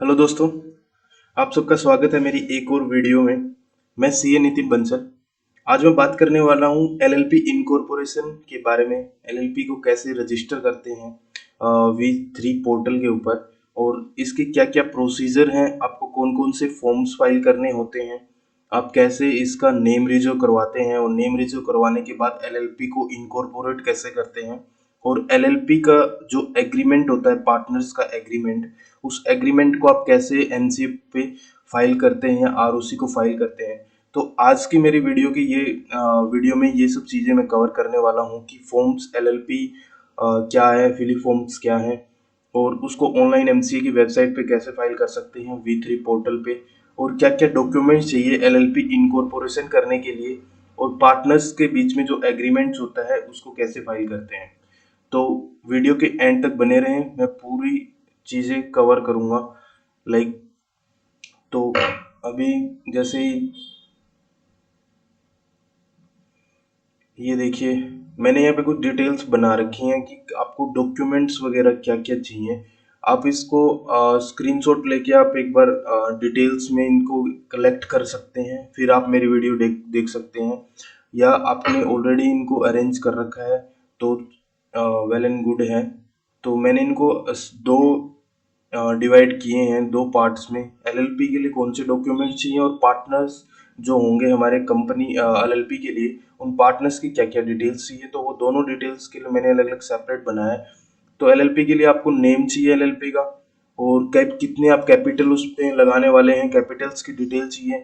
Hello दोस्तों, आप सबका स्वागत है मेरी एक और वीडियो में। मैं सीए नितिन बंसल। आज मैं बात करने वाला हूँ एलएलपी इनकॉर्पोरेशन के बारे में। एलएलपी को कैसे रजिस्टर करते हैं V3 पोर्टल के ऊपर, और इसके क्या क्या प्रोसीजर हैं, आपको कौन कौन से फॉर्म्स फाइल करने होते हैं, आप कैसे इसका नेम रिजो करवाते हैं, और नेम रिजो करवाने के बाद एलएलपी को इनकॉर्पोरेट कैसे करते हैं, और एलएलपी का जो एग्रीमेंट होता है, पार्टनर्स का एग्रीमेंट, उस एग्रीमेंट को आप कैसे एनसीए पे फाइल करते हैं या आरओसी को फाइल करते हैं। तो आज की मेरी वीडियो में ये सब चीज़ें मैं कवर करने वाला हूँ कि फॉर्म्स एलएलपी क्या है, फिली फॉर्म्स क्या है, और उसको ऑनलाइन एमसीए की वेबसाइट पे कैसे फाइल कर सकते हैं V3 पोर्टल पे, और क्या क्या डॉक्यूमेंट्स चाहिए एलएलपी इनकॉर्पोरेशन करने के लिए, और पार्टनर्स के बीच में जो एग्रीमेंट्स होता है उसको कैसे फाइल करते हैं। तो वीडियो के एंड तक बने रहें, मैं पूरी चीज़ें कवर करूँगा। लाइक तो अभी जैसे ही ये देखिए, मैंने यहाँ पे कुछ डिटेल्स बना रखी हैं कि आपको डॉक्यूमेंट्स वगैरह क्या क्या चाहिए। आप इसको स्क्रीनशॉट लेके आप एक बार डिटेल्स में इनको कलेक्ट कर सकते हैं, फिर आप मेरी वीडियो देख सकते हैं, या आपने ऑलरेडी इनको अरेंज कर रखा है तो वेल एंड गुड है। तो मैंने इनको दो डिवाइड किए हैं, दो पार्ट्स में। एलएलपी के लिए कौन से डॉक्यूमेंट चाहिए, और पार्टनर्स जो होंगे हमारे कंपनी एलएलपी के लिए, उन पार्टनर्स की क्या क्या डिटेल्स चाहिए, तो वो दोनों डिटेल्स के लिए मैंने अलग अलग सेपरेट बनाया है। तो एलएलपी के लिए आपको नेम चाहिए एलएलपी का, और कितने आप कैपिटल उस पे लगाने वाले हैं, कैपिटल्स की डिटेल चाहिए,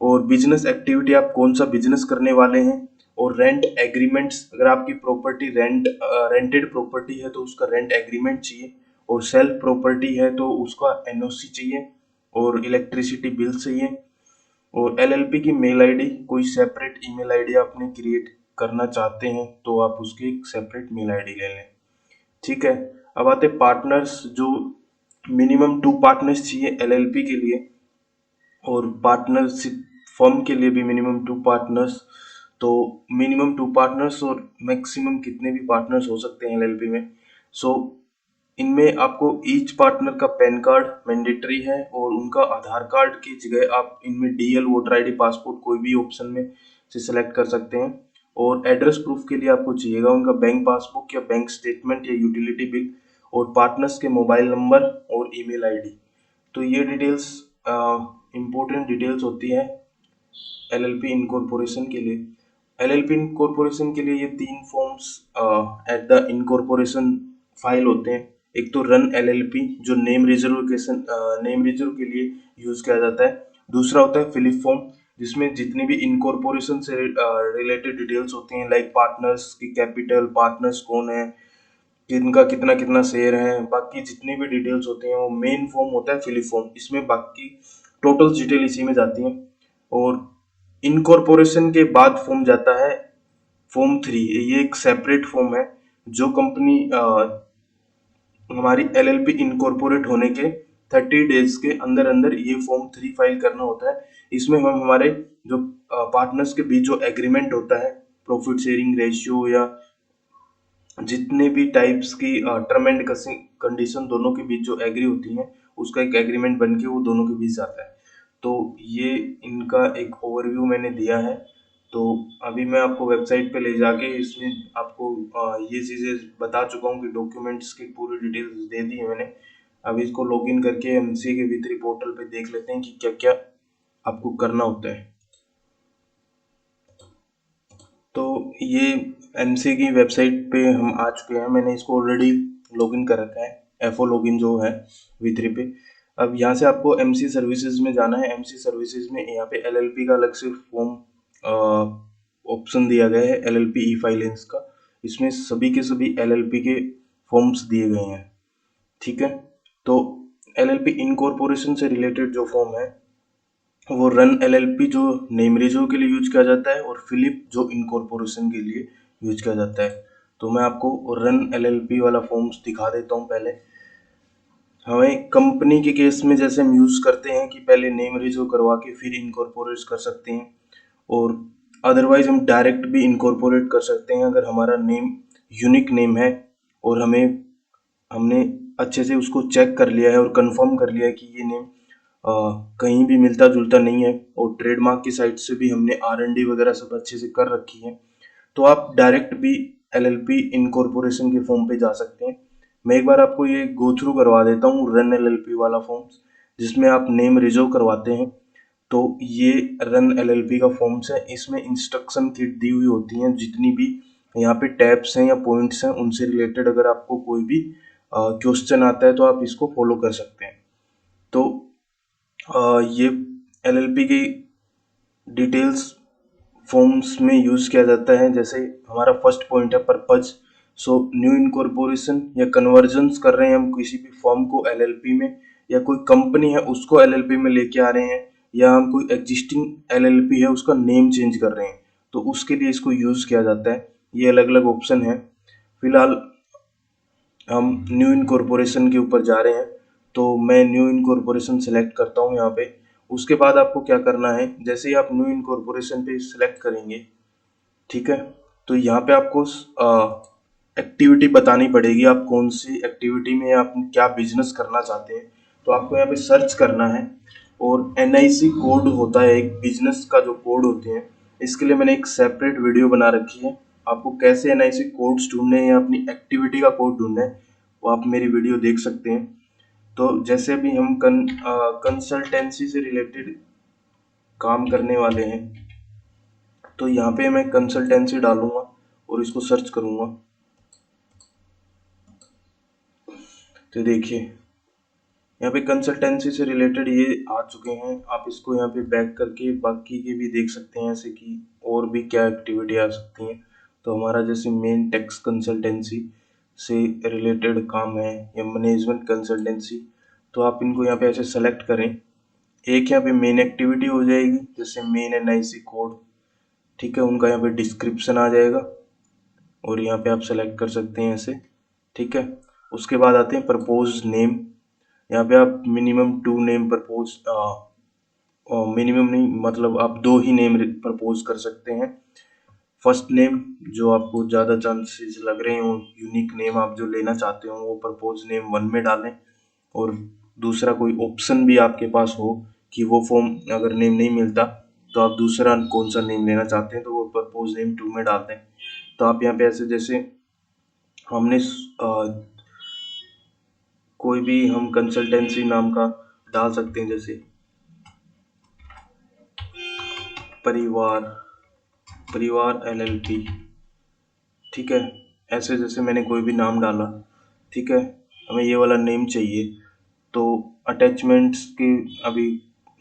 और बिजनेस एक्टिविटी आप कौन सा बिजनेस करने वाले हैं, और रेंट एग्रीमेंट्स, अगर आपकी प्रॉपर्टी रेंटेड प्रॉपर्टी है तो उसका रेंट एग्रीमेंट चाहिए, और सेल्फ प्रॉपर्टी है तो उसका एनओसी चाहिए, और इलेक्ट्रिसिटी बिल चाहिए, और एलएलपी की मेल आईडी, कोई सेपरेट ईमेल आईडी आपने क्रिएट करना चाहते हैं तो आप उसकी एक सेपरेट मेल आईडी ले लें। ठीक है। अब आते पार्टनर्स, जो मिनिमम 2 पार्टनर्स चाहिए एलएलपी के लिए, और पार्टनरशिप फर्म के लिए भी मिनिमम 2 पार्टनर्स। तो मिनिमम 2 पार्टनर्स और मैक्सिमम कितने भी पार्टनर्स हो सकते हैं एलएलपी में। सो इनमें आपको ईच पार्टनर का पैन कार्ड मैंडेटरी है, और उनका आधार कार्ड की जगह आप इनमें डीएल, वोटर आईडी, पासपोर्ट कोई भी ऑप्शन में से सिलेक्ट कर सकते हैं। और एड्रेस प्रूफ के लिए आपको चाहिएगा उनका बैंक पासबुक या बैंक स्टेटमेंट या यूटिलिटी बिल, और पार्टनर्स के मोबाइल नंबर और ईमेल आईडी। तो ये डिटेल्स इम्पोर्टेंट डिटेल्स होती है एलएलपी इनकॉर्पोरेशन के लिए। एलएलपी इनकॉर्पोरेशन के लिए ये 3 forms at the incorporation file होते हैं। एक तो रन एलएलपी, जो नेम रिजर्व के लिए यूज किया जाता है। दूसरा होता है फिलिप फॉर्म, जिसमें जितनी भी इनकॉर्पोरेशन से रिलेटेड डिटेल्स होती हैं, लाइक पार्टनर्स की कैपिटल, पार्टनर्स कौन है, किनका कितना कितना शेयर है, बाकी जितनी भी डिटेल्स होती हैं, वो मेन फॉर्म होता है फिलिप फॉर्म। इसमें बाकी टोटल डिटेल इसी में जाती हैं। और इनकॉर्पोरेशन के बाद फॉर्म जाता है फॉर्म 3। ये एक सेपरेट फॉर्म है, जो कंपनी हमारी एलएलपी इनकॉर्पोरेट होने के 30 डेज के अंदर अंदर ये फॉर्म 3 फाइल करना होता है। इसमें हम हमारे जो पार्टनर्स के बीच जो एग्रीमेंट होता है, प्रॉफिट शेयरिंग रेशियो, या जितने भी टाइप्स की टर्म एंड कंडीशन दोनों के बीच जो एग्री होती हैं, उसका एक एग्रीमेंट बन के वो दोनों के बीच जाता है। तो ये इनका एक ओवरव्यू मैंने दिया है। तो अभी मैं आपको वेबसाइट पे ले जाके इसमें आपको ये चीज़ें बता चुका हूँ कि डॉक्यूमेंट्स की पूरी डिटेल्स दे दी है मैंने। अब इसको लॉगिन करके एमसी के V3 पोर्टल पे देख लेते हैं कि क्या क्या आपको करना होता है। तो ये एमसी की वेबसाइट पे हम आ चुके हैं, मैंने इसको ऑलरेडी लॉगिन कर रखा है, एफओ लॉगिन जो है V3 पे। अब यहाँ से आपको एमसी सर्विसेज में जाना है। एमसी सर्विसेज में यहाँ पे एलएलपी का अलग से फॉर्म ऑप्शन दिया गया है, एलएलपी ई फाइलेंस का। इसमें सभी के सभी एलएलपी के फॉर्म्स दिए गए हैं। ठीक है। तो एलएलपी इनकॉर्पोरेशन से रिलेटेड जो फॉर्म है, वो रन एलएलपी जो नेम रिजर्व के लिए यूज किया जाता है, और फिलिप जो इनकॉर्पोरेशन के लिए यूज किया जाता है। तो मैं आपको रन एलएलपी वाला फॉर्म्स दिखा देता हूँ पहले। हमें कंपनी के केस में जैसे हम यूज करते हैं कि पहले नेम रिजर्व करवा के फिर इनकॉर्पोरेट कर सकते हैं, और अदरवाइज हम डायरेक्ट भी इनकॉर्पोरेट कर सकते हैं अगर हमारा नेम यूनिक नेम है, और हमने अच्छे से उसको चेक कर लिया है और कंफर्म कर लिया है कि ये नेम कहीं भी मिलता जुलता नहीं है, और ट्रेडमार्क की साइट से भी हमने R&D वगैरह सब अच्छे से कर रखी है, तो आप डायरेक्ट भी LLP इनकॉर्पोरेशन के फॉर्म पे जा सकते हैं। मैं एक बार आपको ये गो थ्रू करवा देता हूँ रन LLP वाला फॉर्म, जिसमें आप नेम रिजर्व करवाते हैं। तो ये रन LLP का फॉर्म्स है, इसमें इंस्ट्रक्शन किट दी हुई होती हैं, जितनी भी यहाँ पे टैब्स हैं या पॉइंट्स हैं उनसे रिलेटेड अगर आपको कोई भी क्वेश्चन आता है तो आप इसको फॉलो कर सकते हैं। तो ये LLP की डिटेल्स फॉर्म्स में यूज किया जाता है। जैसे हमारा फर्स्ट पॉइंट है पर्पज। सो न्यू इनकॉर्पोरेशन या कन्वर्जन्स कर रहे हैं हम किसी भी फॉर्म को LLP में, या कोई कंपनी है उसको LLP में लेके आ रहे हैं, या हम कोई एग्जिस्टिंग LLP है उसका नेम चेंज कर रहे हैं, तो उसके लिए इसको यूज किया जाता है। ये अलग अलग ऑप्शन है। फिलहाल हम न्यू इनकॉर्पोरेशन के ऊपर जा रहे हैं, तो मैं न्यू इनकॉर्पोरेशन सेलेक्ट करता हूँ यहाँ पे। उसके बाद आपको क्या करना है, जैसे ही आप न्यू इनकॉर्पोरेशन पे सेलेक्ट करेंगे, ठीक है, तो यहाँ पे आपको एक्टिविटी बतानी पड़ेगी, आप कौन सी एक्टिविटी में आप क्या बिजनेस करना चाहते हैं। तो आपको यहाँ पे सर्च करना है, और NIC कोड होता है एक बिजनेस का, जो कोड होते हैं, इसके लिए मैंने एक सेपरेट वीडियो बना रखी है। आपको कैसे NIC कोड्स ढूंढने हैं या अपनी एक्टिविटी का कोड ढूंढना है, वो आप मेरी वीडियो देख सकते हैं। तो जैसे अभी हम कंसल्टेंसी से रिलेटेड काम करने वाले हैं, तो यहाँ पे मैं कंसल्टेंसी डालूंगा और इसको सर्च करूंगा। तो देखिए यहाँ पे कंसल्टेंसी से रिलेटेड ये आ चुके हैं, आप इसको यहाँ पे बैक करके बाकी के भी देख सकते हैं, ऐसे कि और भी क्या एक्टिविटी आ सकती हैं। तो हमारा जैसे मेन टैक्स कंसल्टेंसी से रिलेटेड काम है, या मैनेजमेंट कंसल्टेंसी, तो आप इनको यहाँ पे ऐसे सेलेक्ट करें। एक यहाँ पे मेन एक्टिविटी हो जाएगी, जैसे मेन NIC कोड, ठीक है, उनका यहाँ पे डिस्क्रिप्शन आ जाएगा, और यहाँ पे आप सेलेक्ट कर सकते हैं ऐसे, ठीक है। उसके बाद आते हैं प्रपोज नेम। यहाँ पे आप मिनिमम 2 नेम प्रपोज, मिनिमम नहीं, मतलब आप 2 ही नेम प्रपोज कर सकते हैं। फर्स्ट नेम जो आपको ज़्यादा चांसेस लग रहे हो, यूनिक नेम आप जो लेना चाहते हो, वो प्रपोज नेम 1 में डालें। और दूसरा कोई ऑप्शन भी आपके पास हो कि वो फॉर्म अगर नेम नहीं मिलता, तो आप दूसरा कौन सा नेम लेना चाहते हैं, तो वो प्रपोज नेम 2 में डाल दें। तो आप यहाँ पे ऐसे, जैसे हमने कोई भी हम कंसल्टेंसी नाम का डाल सकते हैं, जैसे परिवार परिवार LLP, ठीक है। ऐसे जैसे मैंने कोई भी नाम डाला, ठीक है, हमें ये वाला नेम चाहिए। तो अटैचमेंट्स के अभी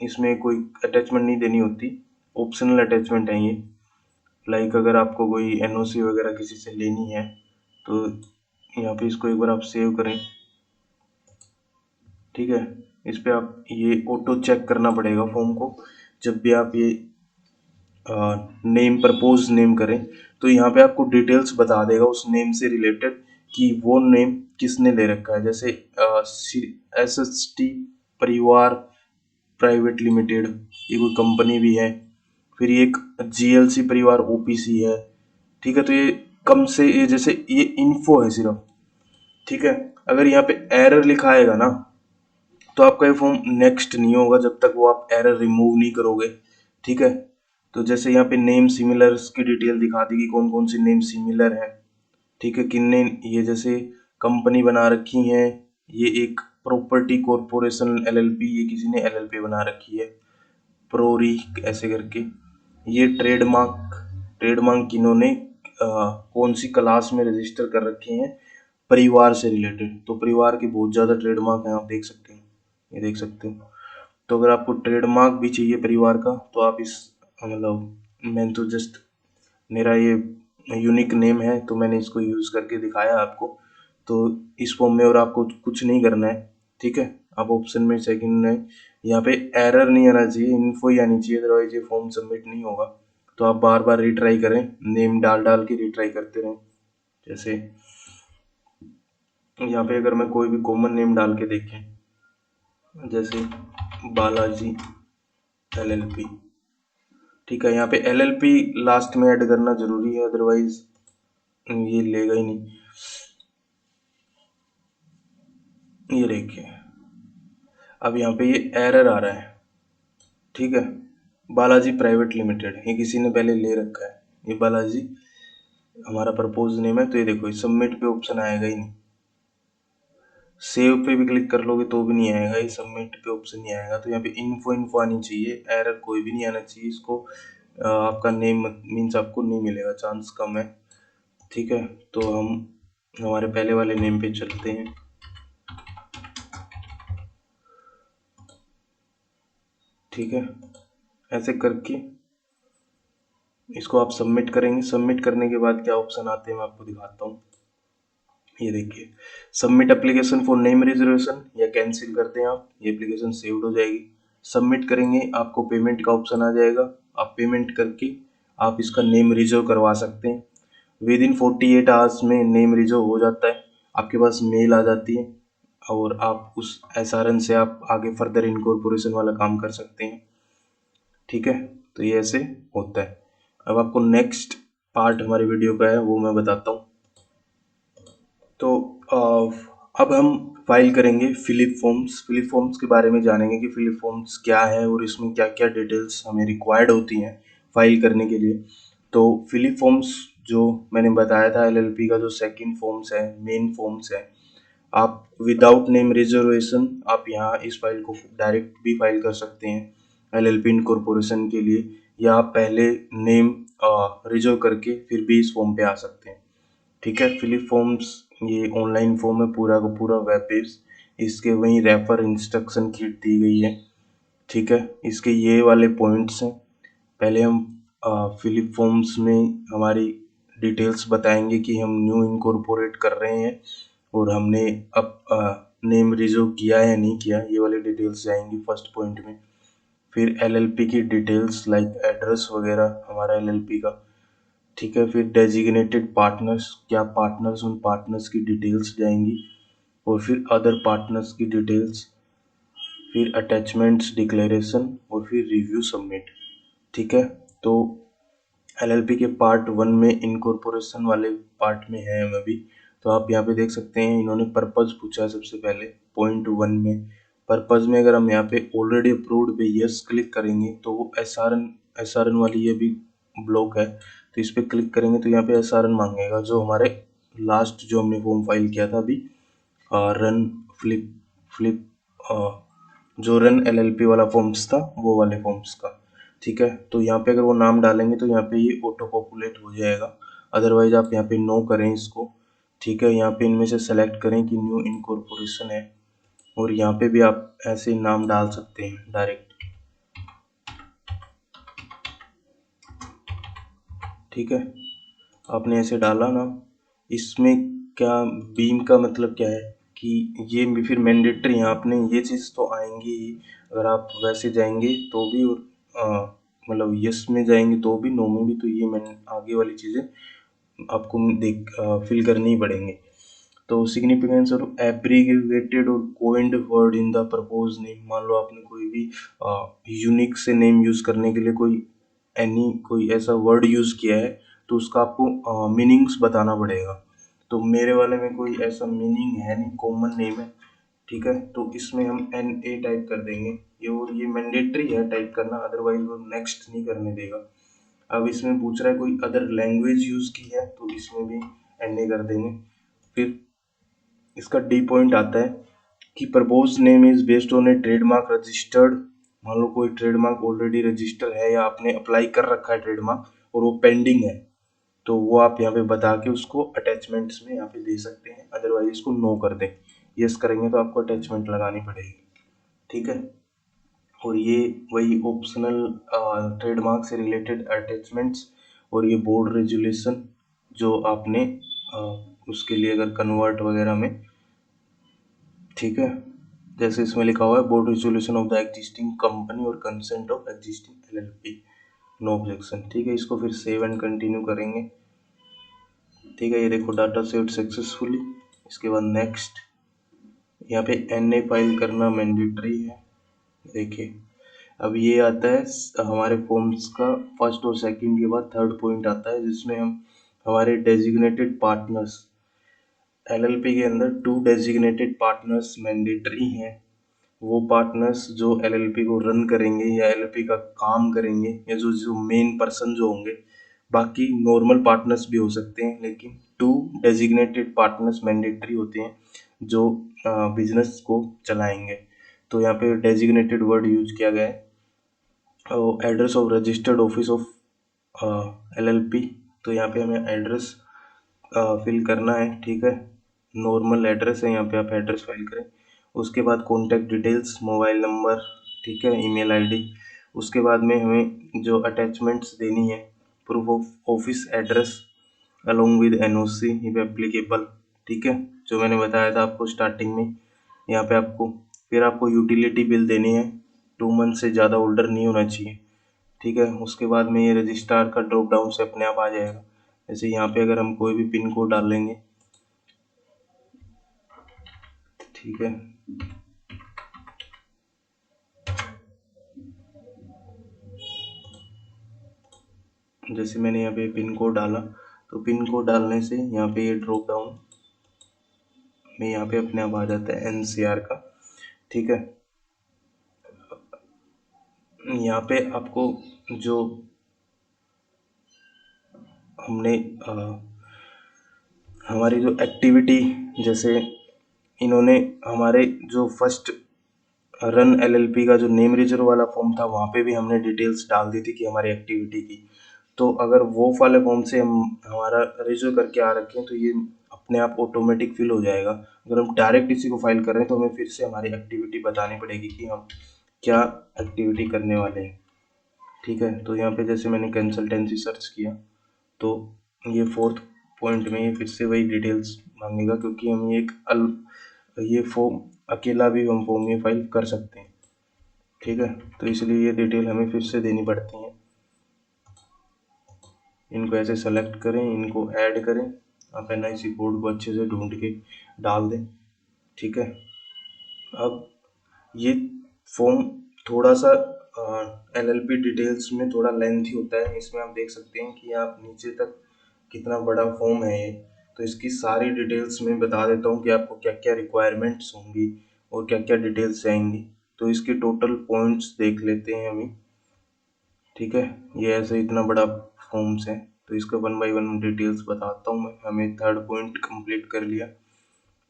इसमें कोई अटैचमेंट नहीं देनी होती, ऑप्शनल अटैचमेंट है ये। लाइक अगर आपको कोई NOC वगैरह किसी से लेनी है, तो यहाँ पे इसको एक बार आप सेव करें, ठीक है। इस पे आप ये ऑटो चेक करना पड़ेगा फॉर्म को, जब भी आप ये नेम प्रपोज नेम करें, तो यहाँ पे आपको डिटेल्स बता देगा उस नेम से रिलेटेड कि वो नेम किसने ले रखा है। जैसे SST परिवार प्राइवेट लिमिटेड, ये कोई कंपनी भी है। फिर ये एक GLC परिवार OPC है, ठीक है। तो ये कम से ये जैसे ये इन्फो है सिर्फ, ठीक है। अगर यहाँ पे एरर लिखा आएगा ना, तो आपका ये फॉर्म नेक्स्ट नहीं होगा जब तक वो आप एरर रिमूव नहीं करोगे, ठीक है। तो जैसे यहाँ पे नेम सिमिलर्स की डिटेल दिखा दी कि कौन कौन सी नेम सिमिलर है, ठीक है, किनने ये जैसे कंपनी बना रखी है। ये एक प्रॉपर्टी कॉरपोरेशन LLP, ये किसी ने LLP बना रखी है, प्रोरी ऐसे करके। ये ट्रेडमार्क ट्रेडमार्क किन्होंने कौन सी क्लास में रजिस्टर कर रखे हैं, परिवार से रिलेटेड। तो परिवार के बहुत ज़्यादा ट्रेडमार्क हैं, आप देख सकते हैं, ये देख सकते हो। तो अगर आपको ट्रेडमार्क भी चाहिए परिवार का, तो आप इस मतलब मैं तो जस्ट मेरा ये यूनिक नेम है, तो मैंने इसको यूज़ करके दिखाया आपको। तो इस फॉर्म में और आपको कुछ नहीं करना है, ठीक है। आप ऑप्शन में सेकंड में यहाँ पे एरर नहीं आना चाहिए, इन्फो ही आनी चाहिए, अदरवाइज ये फॉर्म सबमिट नहीं होगा। तो आप बार बार रिट्राई करें, नेम डाल डाल के रिट्राई करते रहें। जैसे यहाँ पे अगर मैं कोई भी कॉमन नेम डाल के देखें, जैसे बालाजी LLP, ठीक है। यहाँ पे LLP लास्ट में ऐड करना जरूरी है, अदरवाइज ये लेगा ही नहीं। ये देखिए, अब यहाँ पे ये एरर आ रहा है, ठीक है। बालाजी प्राइवेट लिमिटेड, ये किसी ने पहले ले रखा है, ये बालाजी हमारा प्रपोज नेम है। तो ये देखो, सबमिट पे ऑप्शन आएगा ही नहीं, सेव पे भी क्लिक कर लोगे तो भी नहीं आएगा, ये सबमिट पे ऑप्शन नहीं आएगा। तो यहाँ पे इन्फो आनी चाहिए, एरर कोई भी नहीं आना चाहिए। इसको आपका नेम मीन्स आपको नहीं मिलेगा, चांस कम है, ठीक है। तो हम हमारे पहले वाले नेम पे चलते हैं, ठीक है। ऐसे करके इसको आप सबमिट करेंगे। सबमिट करने के बाद क्या ऑप्शन आते हैं मैं आपको दिखाता हूँ। ये देखिए, submit application for name reservation, या कैंसिल करते हैं आप, ये एप्लीकेशन सेव्ड हो जाएगी। सबमिट करेंगे, आपको पेमेंट का ऑप्शन आ जाएगा, आप पेमेंट करके आप इसका नेम रिजर्व करवा सकते हैं। विद इन 48 आवर्स में नेम रिजर्व हो जाता है, आपके पास मेल आ जाती है, और आप उस एसआरएन से आप आगे फर्दर इनकॉर्पोरेशन वाला काम कर सकते हैं, ठीक है। तो ये ऐसे होता है। अब आपको नेक्स्ट पार्ट हमारी वीडियो का है वो मैं बताता हूँ। तो अब हम फाइल करेंगे फिलिप फॉर्म्स। फिलिप फॉर्म्स के बारे में जानेंगे कि फिलिप फॉर्म्स क्या है और इसमें क्या क्या डिटेल्स हमें रिक्वायर्ड होती हैं फाइल करने के लिए। तो फिलिप फॉर्म्स जो मैंने बताया था, एलएलपी का जो सेकंड फॉर्म्स है, मेन फॉर्म्स है, आप विदाउट नेम रिजर्वेशन आप यहाँ इस फाइल को डायरेक्ट भी फाइल कर सकते हैं एलएलपी इनकॉर्पोरेशन के लिए, या आप पहले नेम रिजर्व करके फिर भी इस फॉर्म पे आ सकते हैं, ठीक है। फिलिप फॉर्म्स ये ऑनलाइन फॉर्म है, पूरा का पूरा वेब पेज, इसके वहीं रेफर इंस्ट्रक्शन की दी गई है, ठीक है। इसके ये वाले पॉइंट्स हैं। पहले हम फिलिप फॉर्म्स में हमारी डिटेल्स बताएंगे कि हम न्यू इनकॉर्पोरेट कर रहे हैं और हमने अब नेम रिजर्व किया है या नहीं किया, ये वाली डिटेल्स जाएंगी फर्स्ट पॉइंट में। फिर एलएलपी की डिटेल्स लाइक एड्रेस वगैरह हमारा एलएलपी का, ठीक है। फिर डेजिग्नेटेड पार्टनर्स, क्या पार्टनर्स, उन पार्टनर्स की डिटेल्स जाएंगी, और फिर अदर पार्टनर्स की डिटेल्स, फिर अटैचमेंट्स डिक्लेरेशन, और फिर रिव्यू सबमिट, ठीक है। तो एलएलपी के पार्ट 1 में इनकॉर्पोरेशन वाले पार्ट में है हम अभी। तो आप यहाँ पे देख सकते हैं, इन्होंने पर्पस पूछा है सबसे पहले पॉइंट 1 में। पर्पस में अगर हम यहाँ पे ऑलरेडी अप्रूव्ड पे यस क्लिक करेंगे तो वो एसआरएन वाली ये भी ब्लॉक है, तो इस पर क्लिक करेंगे तो यहाँ पे एसआरएन मांगेगा, जो हमारे लास्ट जो हमने फॉर्म फाइल किया था अभी, रन फ्लिप फ्लिप जो रन एलएलपी वाला फॉर्म्स था वो वाले फॉर्म्स का, ठीक है। तो यहाँ पे अगर वो नाम डालेंगे तो यहाँ पे ये ऑटो पॉपुलेट हो जाएगा, अदरवाइज आप यहाँ पे नो करें इसको, ठीक है। यहाँ पे इनमें से सेलेक्ट करें कि न्यू इनकॉर्पोरेशन है, और यहाँ पे भी आप ऐसे नाम डाल सकते हैं डायरेक्ट, ठीक है। आपने ऐसे डाला ना, इसमें क्या बीम का मतलब क्या है कि ये भी फिर मैंडेटरी है, आपने ये चीज़ तो आएंगी ही, अगर आप वैसे जाएंगे तो भी, और मतलब यस में जाएंगे तो भी, नो में भी, तो ये मैंने आगे वाली चीज़ें आपको देख फिल करनी ही पड़ेंगे। तो सिग्निफिकेंस और एब्रीगेटेड और coined word in the propose name, मान लो आपने कोई भी यूनिक से नेम यूज़ करने के लिए कोई ऐसा वर्ड यूज़ किया है, तो उसका आपको मीनिंग्स बताना पड़ेगा। तो मेरे वाले में कोई ऐसा मीनिंग है नहीं, कॉमन नेम है, ठीक है। तो इसमें हम एन ए टाइप कर देंगे ये, और ये मैंडेटरी है टाइप करना, अदरवाइज वो नेक्स्ट नहीं करने देगा। अब इसमें पूछ रहा है कोई अदर लैंग्वेज यूज़ की है, तो इसमें भी एन ए कर देंगे। फिर इसका डी पॉइंट आता है कि propose name is based on A trademark registered, मान लो कोई ट्रेडमार्क ऑलरेडी रजिस्टर है या आपने अप्लाई कर रखा है ट्रेडमार्क और वो पेंडिंग है, तो वो आप यहाँ पे बता के उसको अटैचमेंट्स में यहाँ पे दे सकते हैं, अदरवाइज इसको नो कर दें। यस करेंगे तो आपको अटैचमेंट लगानी पड़ेगी, ठीक है। और ये वही ऑप्शनल ट्रेडमार्क से रिलेटेड अटैचमेंट्स, और ये बोर्ड रेजुलेशन जो आपने उसके लिए अगर कन्वर्ट वगैरह में, ठीक है, जैसे इसमें लिखा हुआ है board resolution of the existing company और consent of existing LLP, no objection, ठीक है। इसको फिर सेव एंड कंटिन्यू करेंगे, ठीक है। ये देखो डाटा सेव्ड सक्सेसफुली। इसके बाद नेक्स्ट, यहाँ पे एनए फाइल करना मैंडेटरी है, देखिए। अब ये आता है हमारे फॉर्म्स का फर्स्ट और सेकंड के बाद थर्ड पॉइंट आता है, जिसमें हम हमारे डेजिग्नेटेड पार्टनर्स, एलएलपी के अंदर 2 डेजिग्नेटेड पार्टनर्स मैंडेटरी हैं। वो पार्टनर्स जो एलएलपी को रन करेंगे या एलएलपी का काम करेंगे, या जो जो मेन पर्सन जो होंगे। बाकी नॉर्मल पार्टनर्स भी हो सकते हैं, लेकिन 2 डेजिग्नेटेड पार्टनर्स मैंडेटरी होते हैं जो बिजनेस को चलाएंगे। तो यहाँ पे डेजिग्नेटेड वर्ड यूज किया गया है। Address of registered office of LLP, तो यहाँ पे हमें एड्रेस फिल करना है, ठीक है। नॉर्मल एड्रेस है, यहाँ पे आप एड्रेस फिल करें। उसके बाद कॉन्टैक्ट डिटेल्स, मोबाइल नंबर, ठीक है, ईमेल आईडी। उसके बाद में हमें जो अटैचमेंट्स देनी है, proof of office address along with NOC if applicable, ठीक है, जो मैंने बताया था आपको स्टार्टिंग में। यहाँ पे आपको फिर आपको यूटिलिटी बिल देनी है, 2 मंथ से ज़्यादा ओल्डर नहीं होना चाहिए, ठीक है। उसके बाद में ये रजिस्ट्रार का ड्रॉप डाउन से अपने आप आ जाएगा। जैसे यहाँ पे अगर हम कोई भी पिन कोड डाल लेंगे, ठीक है, जैसे मैंने यहाँ पे पिन कोड डाला, तो पिन कोड डालने से यहाँ पे ये ड्रॉप डाउन में यहाँ पे अपने आप आ जाता है एनसीआर का, ठीक है। यहाँ पे आपको जो हमने हमारी जो एक्टिविटी, जैसे इन्होंने हमारे जो फर्स्ट रन एलएलपी का जो नेम रेजर वाला फॉर्म था, वहाँ पे भी हमने डिटेल्स डाल दी थी कि हमारी एक्टिविटी की। तो अगर वो वाले फॉर्म से हम हमारा रेजर करके आ रखे हैं, तो ये अपने आप ऑटोमेटिक फिल हो जाएगा। अगर हम डायरेक्ट इसी को फाइल कर रहे हैं, तो हमें फिर से हमारी एक्टिविटी बतानी पड़ेगी कि हम क्या एक्टिविटी करने वाले हैं, ठीक है। तो यहाँ पे जैसे मैंने कंसल्टेंसी सर्च किया, तो ये 4th पॉइंट में ये फिर से वही डिटेल्स मांगेगा, क्योंकि हम ये फॉर्म अकेला भी हम फॉर्म ये फाइल कर सकते हैं, ठीक है। तो इसलिए ये डिटेल हमें फिर से देनी पड़ती हैं। इनको ऐसे सेलेक्ट करें, इनको ऐड करें, आप एनआईसी कोड को अच्छे से ढूंढ के डाल दें, ठीक है। अब ये फॉर्म थोड़ा सा एलएलपी डिटेल्स में थोड़ा लेंथी होता है। इसमें आप देख सकते हैं कि आप नीचे तक कितना बड़ा फॉर्म है ये। तो इसकी सारी डिटेल्स मैं बता देता हूँ कि आपको क्या क्या रिक्वायरमेंट्स होंगी और क्या क्या डिटेल्स जाएंगी। तो इसके टोटल पॉइंट्स देख लेते हैं अभी, ठीक है। ये ऐसे इतना बड़ा फॉर्म्स है, तो इसका 1 बाय 1 डिटेल्स बताता हूँ मैं। हमें 3rd पॉइंट कंप्लीट कर लिया।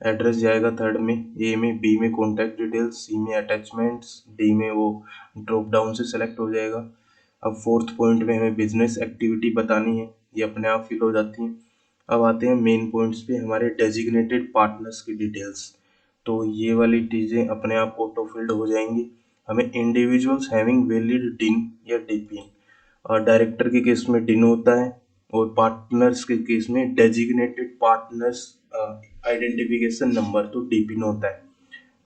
एड्रेस जाएगा 3rd में, ए में, बी में कॉन्टैक्ट डिटेल्स, सी में अटैचमेंट्स, डी में वो ड्रॉप डाउन से सेलेक्ट हो जाएगा। अब 4th पॉइंट में हमें बिजनेस एक्टिविटी बतानी है, ये अपने आप फिल हो जाती है। अब आते हैं मेन पॉइंट्स पे, हमारे डेजिग्नेटेड पार्टनर्स की डिटेल्स। तो ये वाली चीज़ें अपने आप ऑटो फिल्ड हो जाएंगी। हमें इंडिविजुअल्स हैविंग वैलिड डिन या डीपिन, और डायरेक्टर के केस में डिन होता है, और पार्टनर्स के केस में डेजिग्नेटेड पार्टनर्स आइडेंटिफिकेशन नंबर, तो डीपिन होता है,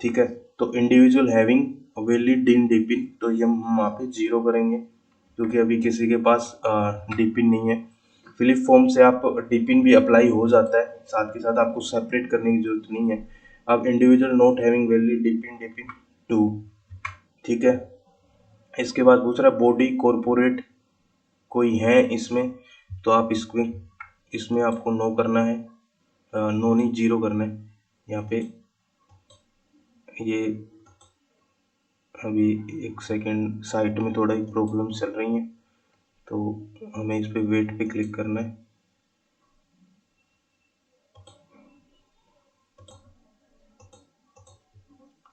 ठीक है। तो इंडिविजुअल हैविंग वैलिड डिन डीपिन, तो ये हम वहाँ पे 0 करेंगे, क्योंकि अभी किसी के पास डीपिन नहीं है। फिलिप फॉर्म से आप डीपिन भी अप्लाई हो जाता है, साथ के साथ आपको सेपरेट करने की जरूरत नहीं है। अब इंडिविजुअल नॉट हैविंग वैलिड डीपिन, डीपिन 2, ठीक है। इसके बाद पूछ रहा है बॉडी कॉरपोरेट कोई है इसमें, तो आप इसमें इसमें आपको नो करना है, नो नहीं 0 करना है यहाँ पे। ये अभी एक सेकेंड, साइट में थोड़ा ही प्रॉब्लम चल रही है, तो हमें इस पे वेट पे क्लिक करना है।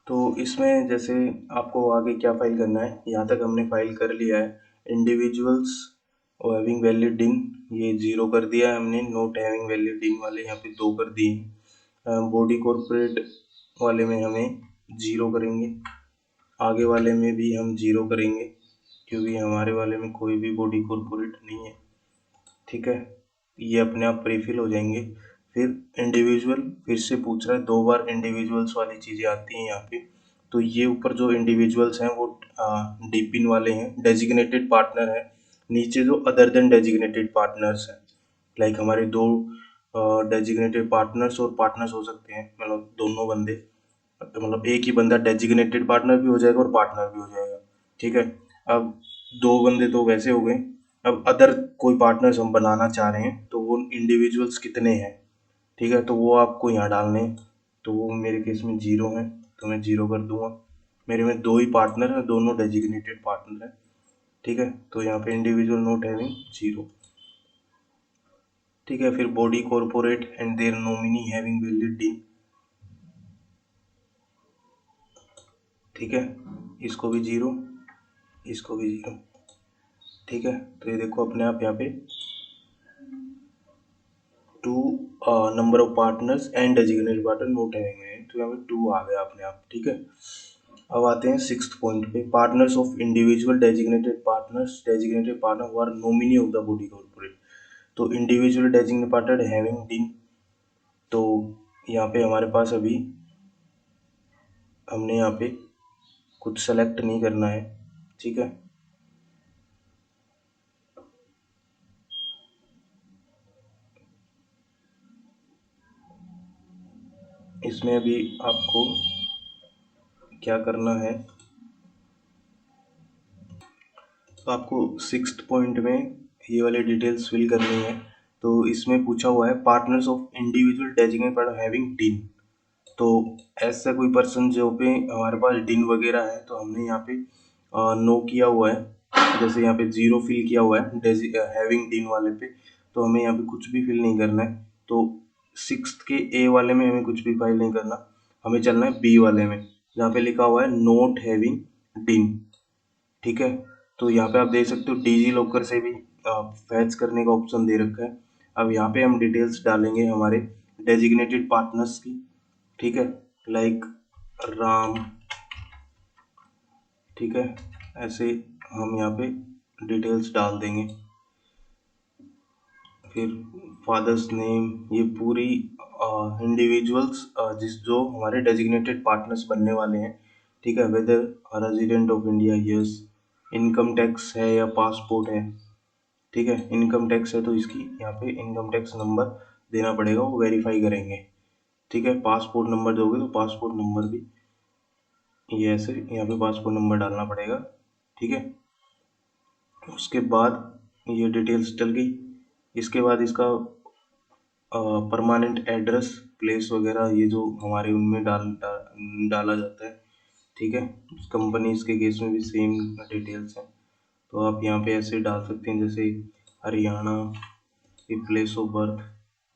तो इसमें जैसे आपको आगे क्या फाइल करना है, यहाँ तक हमने फाइल कर लिया है। इंडिविजुअल्स और हैविंग वैलिड इन, ये 0 कर दिया है हमने। नोट हैविंग वैलिड इन वाले यहाँ पे 2 कर दिए। बॉडी कॉर्पोरेट वाले में हमें 0 करेंगे, आगे वाले में भी हम 0 करेंगे, क्योंकि हमारे वाले में कोई भी बॉडी कॉर्पोरेट नहीं है, ठीक है। ये अपने आप प्रीफिल हो जाएंगे। फिर इंडिविजुअल फिर से पूछ रहा है, 2 बार इंडिविजुअल्स वाली चीज़ें आती हैं यहाँ पे। तो ये ऊपर जो इंडिविजुअल्स हैं वो डीपिन वाले हैं, डेजिग्नेटेड पार्टनर है। नीचे जो अदर देन डेजिग्नेटेड पार्टनर्स हैं, लाइक हमारे 2 डेजिग्नेटेड पार्टनर्स और पार्टनर्स हो सकते हैं, मतलब दोनों बंदे, तो मतलब एक ही बंदा डेजिग्नेटेड पार्टनर भी हो जाएगा और पार्टनर भी हो जाएगा, ठीक है। अब 2 बंदे तो वैसे हो गए। अब अदर कोई पार्टनर्स हम बनाना चाह रहे हैं, तो वो इंडिविजुअल्स कितने हैं, ठीक है, तो वो आपको यहाँ डालने हैं। तो वो मेरे केस में 0 है, तो मैं 0 कर दूंगा। मेरे में 2 ही पार्टनर हैं, दोनों डेजिग्नेटेड पार्टनर हैं। ठीक है, तो यहाँ पे इंडिविजुअल नोट हैविंग 0। ठीक है, फिर body corporate and their nominee having valid DIN. ठीक है, इसको भी 0, इसको भी 0। ठीक है, तो ये देखो अपने आप यहाँ पे 2 number of partners and designated partner note having है, तो यहाँ पे 2 आ गया अपने आप। ठीक है, अब आते हैं 6th पॉइंट पे, partners of individual designated partner who are nominee of the body corporate. तो individual designated partner having DIN, तो यहाँ पे हमारे पास अभी हमने यहाँ पे कुछ सेलेक्ट नहीं करना है। ठीक है, इसमें अभी आपको क्या करना है, तो आपको 6th पॉइंट में ये वाले डिटेल्स फिल करनी है। तो इसमें पूछा हुआ है partners of individual designated partner having DIN. तो ऐसा कोई पर्सन जो पे हमारे पास डीन वगैरह है, तो हमने यहाँ पे नो किया हुआ है। जैसे यहाँ पे 0 फिल किया हुआ है हैविंग डीन वाले पे, तो हमें यहाँ पे कुछ भी फिल नहीं करना है। तो 6th के ए वाले में हमें कुछ भी फाइल नहीं करना, हमें चलना है बी वाले में, जहाँ पे लिखा हुआ है नोट हैविंग डीन। ठीक है, तो यहाँ पे आप देख सकते हो डिजी लॉकर से भी फैच करने का ऑप्शन दे रखा है। अब यहाँ पे हम डिटेल्स डालेंगे हमारे डेजिग्नेटेड पार्टनर्स की। ठीक है, लाइक राम। ठीक है, ऐसे हम यहाँ पे डिटेल्स डाल देंगे। फिर फादर्स नेम, ये पूरी इंडिविजुअल्स जिस जो हमारे डेजिग्नेटेड पार्टनर्स बनने वाले हैं। ठीक है, whether resident of India, yes. Income tax है या पासपोर्ट है। ठीक है, इनकम टैक्स है तो इसकी यहाँ पे इनकम टैक्स नंबर देना पड़ेगा, वो वेरीफाई करेंगे। ठीक है, पासपोर्ट नंबर दोगे तो पासपोर्ट नंबर भी ये ऐसे यहाँ पे पासपोर्ट नंबर डालना पड़ेगा। ठीक है, उसके बाद ये डिटेल्स डल गई। इसके बाद इसका परमानेंट एड्रेस, प्लेस वगैरह ये जो हमारे उनमें डाला जाता है। ठीक है, कंपनीज के केस में भी सेम डिटेल्स हैं, तो आप यहाँ पे ऐसे डाल सकते हैं जैसे हरियाणा, फिर प्लेस ऑफ बर्थ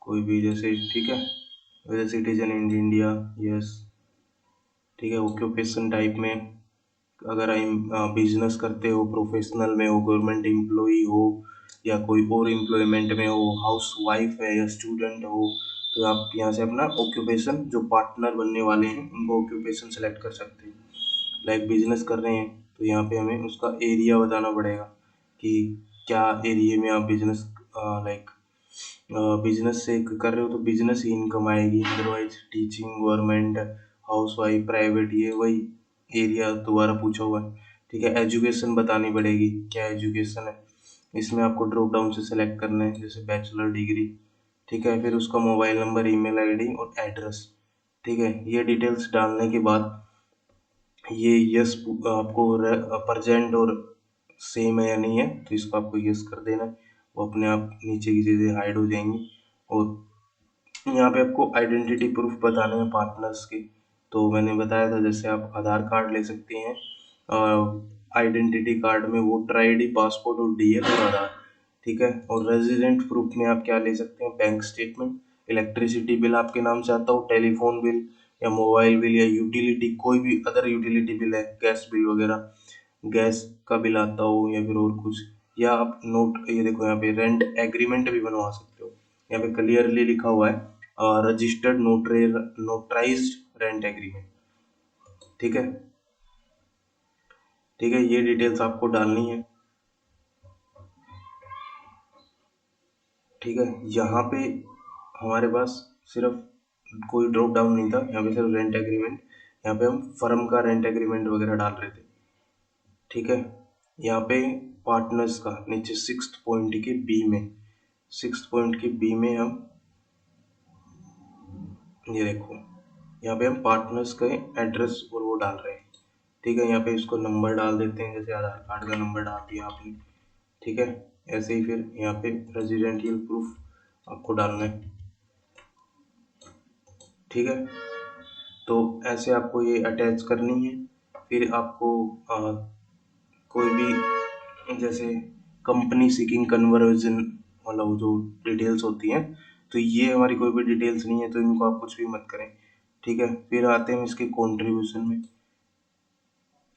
कोई भी जैसे। ठीक है, वैसे सिटीजन इन इंडिया, यस। ठीक है, ऑक्यूपेशन टाइप में अगर आप बिजनेस करते हो, प्रोफेशनल में हो, गवर्नमेंट एम्प्लॉई हो, या कोई और एम्प्लॉयमेंट में हो, हाउस वाइफ है या स्टूडेंट हो, तो आप यहाँ से अपना ऑक्यूपेशन, जो पार्टनर बनने वाले हैं उनको ऑक्यूपेशन सेलेक्ट कर सकते हैं। लाइक बिजनेस कर रहे हैं तो यहाँ पे हमें उसका एरिया बताना पड़ेगा कि क्या एरिया में आप बिजनेस लाइक बिजनेस से कर रहे हो, तो बिजनेस ही इनकम आएगी। Otherwise teaching, government, house wife, private, ये वही एरिया दोबारा पूछा हुआ है। ठीक है, एजुकेशन बतानी पड़ेगी, क्या एजुकेशन है। इसमें आपको ड्रॉप डाउन से सेलेक्ट करना है, जैसे बैचलर डिग्री। ठीक है, फिर उसका मोबाइल नंबर, ईमेल आईडी और एड्रेस। ठीक है, ये डिटेल्स डालने के बाद ये यस आपको प्रजेंट और सेम है या नहीं है, तो इसको आपको यस कर देना है। वो अपने आप नीचे की चीज़ें हाइड हो जाएंगी। और यहाँ पे आपको आइडेंटिटी प्रूफ बताने हैं पार्टनर्स के। तो मैंने बताया था जैसे आप आधार कार्ड ले सकते हैं, आइडेंटिटी कार्ड में वोटर आईडी, पासपोर्ट और डीएल और आधार। ठीक है, और रेजिडेंट प्रूफ में आप क्या ले सकते हैं, बैंक स्टेटमेंट, इलेक्ट्रिसिटी बिल आपके नाम से आता हो, टेलीफोन बिल या मोबाइल बिल या यूटिलिटी, कोई भी अदर यूटिलिटी बिल है, गैस बिल वगैरह, गैस का बिल आता हो या फिर और कुछ। या आप नोट, ये देखो यहाँ पे रेंट एग्रीमेंट भी बनवा सकते हो। यहाँ पे क्लियरली लिखा हुआ है रजिस्टर्ड नोटराइज्ड रेंट एग्रीमेंट। ठीक है, ठीक है, ये डिटेल्स आपको डालनी है। ठीक है, यहाँ पे हमारे पास सिर्फ कोई ड्रॉप डाउन नहीं था, यहाँ पे सिर्फ रेंट एग्रीमेंट, यहाँ पे हम फर्म का रेंट एग्रीमेंट वगैरह डाल रहे थे। ठीक है, यहाँ पे पार्टनर्स का नीचे 6th पॉइंट के बी में, 6th पॉइंट के बी में हम ये देखो, यहाँ पे हम पार्टनर्स का एड्रेस और वो डाल रहे हैं। ठीक है, यहाँ पे इसको नंबर डाल देते हैं, जैसे आधार कार्ड का नंबर डाल दिया आपने। ठीक है, ऐसे ही फिर यहाँ पे रेजिडेंशियल प्रूफ आपको डालना है। ठीक है। तो ऐसे आपको ये अटैच करनी है। फिर आपको कोई भी जैसे कंपनी सीकिंग कन्वर्जन वाला वो जो डिटेल्स होती हैं, तो ये हमारी कोई भी डिटेल्स नहीं है, तो इनको आप कुछ भी मत करें। ठीक है। फिर आते हैं इसके कंट्रीब्यूशन में।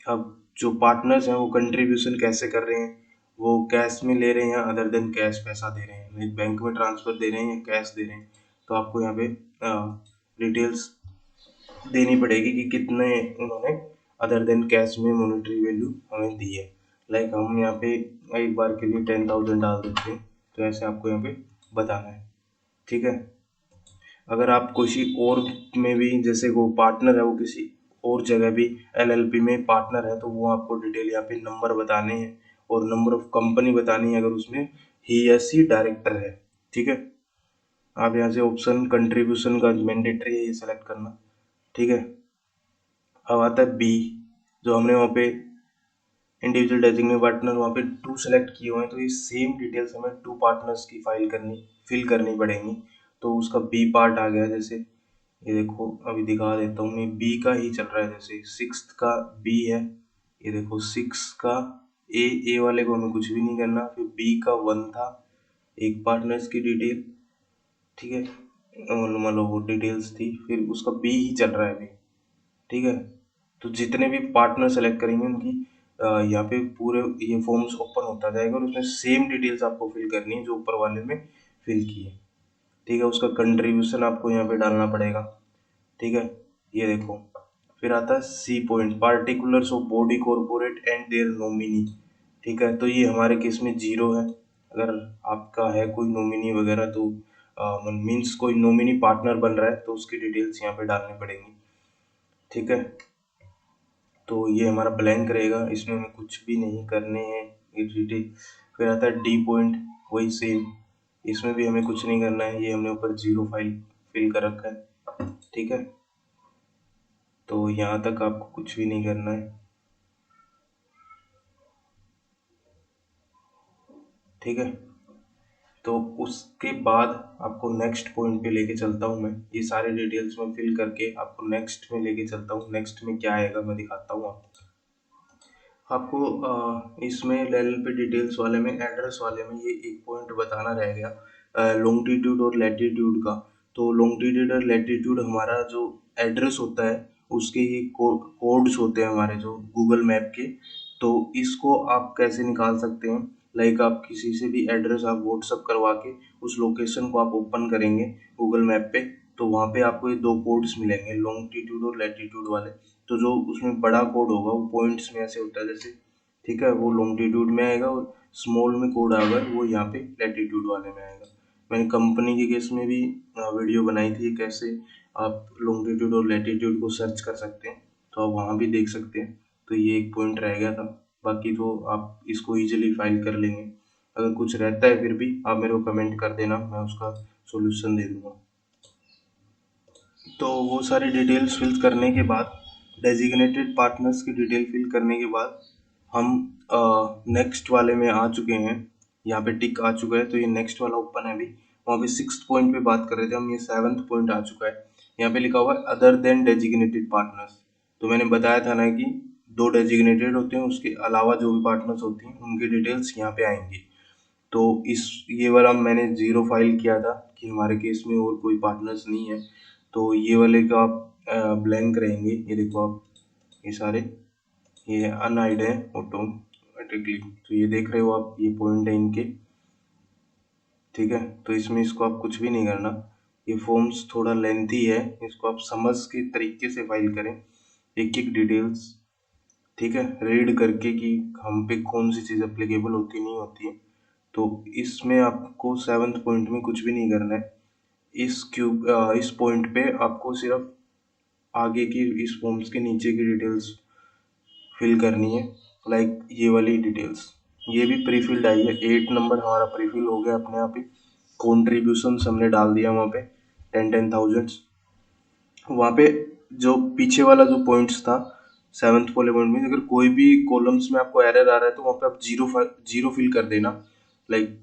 अब जो पार्टनर्स हैं वो कंट्रीब्यूशन कैसे कर रहे हैं, वो कैश में ले रहे हैं या अदर देन कैश पैसा दे रहे हैं, लाइक बैंक में ट्रांसफर दे रहे हैं या कैश दे रहे हैं। तो आपको यहाँ पे डिटेल्स देनी पड़ेगी कि कितने उन्होंने अदर देन कैश में मॉनेटरी वैल्यू हमें दी है। लाइक हम यहाँ पे एक बार के लिए 10,000 डाल देते हैं, तो ऐसे आपको यहाँ पे बताना है। ठीक है। अगर आप किसी और में भी, जैसे वो पार्टनर है वो किसी और जगह भी एलएलपी में पार्टनर है, तो वो आपको डिटेल यहाँ पे नंबर बताने हैं और नंबर ऑफ कंपनी बतानी है अगर उसमें ही या सी डायरेक्टर है। ठीक है। आप यहाँ से ऑप्शन कंट्रीब्यूशन का मैंडेटरी है ये सेलेक्ट करना। ठीक है। अब आता है बी, जो हमने वहाँ पे इंडिविजुअल डेजिग्नेटेड पार्टनर वहाँ पे 2 सेलेक्ट किए हुए हैं, तो ये सेम डिटेल्स हमें 2 पार्टनर्स की फिल करनी पड़ेंगी। तो उसका बी पार्ट आ गया। जैसे ये देखो, अभी दिखा देता हूँ मैं, बी का ही चल रहा है। जैसे 6th का बी है, ये देखो 6 का ए वाले को हमें कुछ भी नहीं करना। फिर बी का 1 था, एक पार्टनर्स की डिटेल। ठीक है। मतलब वो डिटेल्स थी, फिर उसका बी ही चल रहा है अभी। ठीक है। तो जितने भी पार्टनर सेलेक्ट करेंगे उनकी यहाँ पे पूरे ये फॉर्म्स ओपन होता जाएगा और उसमें सेम डिटेल्स आपको फिल करनी है जो ऊपर वाले में फिल की है। ठीक है। उसका कंट्रीब्यूशन आपको यहाँ पे डालना पड़ेगा। ठीक है। ये देखो, फिर आता है C point, particulars of body corporate and their nominee. ठीक है। तो ये हमारे केस में 0 है। अगर आपका है कोई नॉमिनी वगैरह, तो मीन्स कोई नॉमिनी पार्टनर बन रहा है, तो उसकी डिटेल्स यहाँ पे डालनी पड़ेंगी। ठीक है। तो ये हमारा ब्लैंक रहेगा, इसमें हमें कुछ भी नहीं करने हैं ये डिटेल। फिर आता है डी पॉइंट, वही सेम, इसमें भी हमें कुछ नहीं करना है, ये हमने ऊपर 0 फाइल फिल कर रखा है। ठीक है। तो यहाँ तक आपको कुछ भी नहीं करना है। ठीक है। तो उसके बाद आपको नेक्स्ट पॉइंट पे लेके चलता हूँ मैं, ये सारे डिटेल्स में फिल करके आपको नेक्स्ट में लेके चलता हूँ। नेक्स्ट में क्या आएगा मैं दिखाता हूँ आपको। आपको इसमें एल पे डिटेल्स वाले में, एड्रेस वाले में, ये एक पॉइंट बताना रह गया, लॉन्गिट्यूड और लैटिट्यूड का। तो लॉन्गिट्यूड और लैटिट्यूड हमारा जो एड्रेस होता है उसके ये कोड्स होते हैं हमारे जो गूगल मैप के। तो इसको आप कैसे निकाल सकते हैं, लाइक आप किसी से भी एड्रेस आप व्हाट्सअप करवा के उस लोकेशन को आप ओपन करेंगे गूगल मैप पे, तो वहाँ पे आपको ये 2 कोड्स मिलेंगे, लॉन्गिट्यूड और लैटिट्यूड वाले। तो जो उसमें बड़ा कोड होगा वो पॉइंट्स में ऐसे होता है जैसे, ठीक है, वो लॉन्गिट्यूड में आएगा, और स्मॉल में कोड आएगा वो यहाँ पे लैटिट्यूड वाले में आएगा। मैंने कंपनी के केस में भी वीडियो बनाई थी कैसे आप लॉन्गिट्यूड और लैटिट्यूड को सर्च कर सकते हैं, तो आप वहाँ भी देख सकते हैं। तो ये एक पॉइंट रह गया था, बाकी तो आप इसको इजीली फाइल कर लेंगे। अगर कुछ रहता है फिर भी आप मेरे को कमेंट कर देना, मैं उसका सॉल्यूशन दे दूंगा। तो वो सारी डिटेल्स फिल करने के बाद, डेजिग्नेटेड पार्टनर्स की डिटेल फिल करने के बाद, हम नेक्स्ट वाले में आ चुके हैं। यहाँ पे टिक आ चुका है, तो ये नेक्स्ट वाला ओपन है अभी। वहाँ पे 6th पॉइंट पे बात कर रहे थे हम, ये 7th पॉइंट आ चुका है। यहाँ पे लिखा हुआ है अदर देन डेजिग्नेटेड पार्टनर्स। तो मैंने बताया था ना कि 2 डेजिग्नेटेड होते हैं, उसके अलावा जो भी पार्टनर्स होती हैं उनकी डिटेल्स यहाँ पे आएंगी। तो इस ये वाला मैंने 0 फाइल किया था कि हमारे केस में और कोई पार्टनर्स नहीं है। तो ये वाले का आप ब्लैंक रहेंगे, ये देखो आप, ये सारे ये अनहाइड है ऑटोमेटिकली। तो ये देख रहे हो आप, ये पॉइंट है इनके। ठीक है। तो इसमें इसको आप कुछ भी नहीं करना। ये फॉर्म्स थोड़ा लेंथी है, इसको आप समझ के तरीके से फाइल करें, एक एक डिटेल्स। ठीक है। रीड करके कि हम पे कौन सी चीज़ अप्लीकेबल होती नहीं होती है। तो इसमें आपको 7th पॉइंट में कुछ भी नहीं करना है। इस पॉइंट पे आपको सिर्फ आगे की इस फॉर्म्स के नीचे की डिटेल्स फिल करनी है, लाइक ये वाली डिटेल्स। ये भी प्री फिल्ड आई है, 8 नंबर हमारा प्री फिल हो गया अपने आप ही। कॉन्ट्रीब्यूशन हमने डाल दिया वहाँ पे 10,000। वहाँ पे जो पीछे वाला जो पॉइंट्स था 7th वाले पॉइंट में, अगर कोई भी कॉलम्स में आपको एरर आ रहा है तो वहाँ पे आप जीरो फिल कर देना। लाइक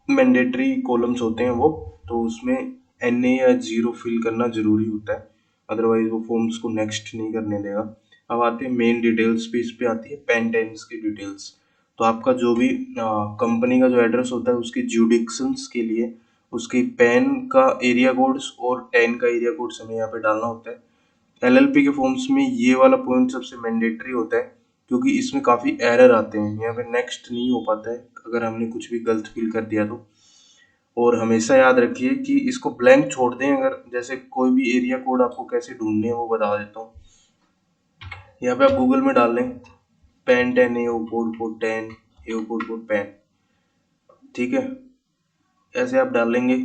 मैंडेटरी कॉलम्स होते हैं वो, तो उसमें NA या 0 फिल करना ज़रूरी होता है, अदरवाइज़ वो फॉर्म्स को नेक्स्ट नहीं करने देगा। अब आते हैं मेन डिटेल्स पे, इस पे आती है पैन टेन्स की डिटेल्स। तो आपका जो भी कंपनी का जो एड्रेस होता है उसके ज्यूडिक्शंस के लिए उसकी पैन का एरिया कोड्स और टेन का एरिया कोड्स हमें यहाँ पे डालना होता है। LLP के फॉर्म्स में ये वाला पॉइंट सबसे मैंडेटरी होता है, क्योंकि इसमें काफ़ी एरर आते हैं, यहाँ पे नेक्स्ट नहीं हो पाता है अगर हमने कुछ भी गलत फिल कर दिया तो। और हमेशा याद रखिए कि इसको ब्लैंक छोड़ दें, अगर जैसे कोई भी एरिया कोड आपको कैसे ढूंढने हैं वो बता देता हूँ। यहाँ पे आप गूगल में डाल लें पैन 10 एओ कोड कोड 10 एओ कोड कोड पैन, ठीक है, ऐसे आप डाल लेंगे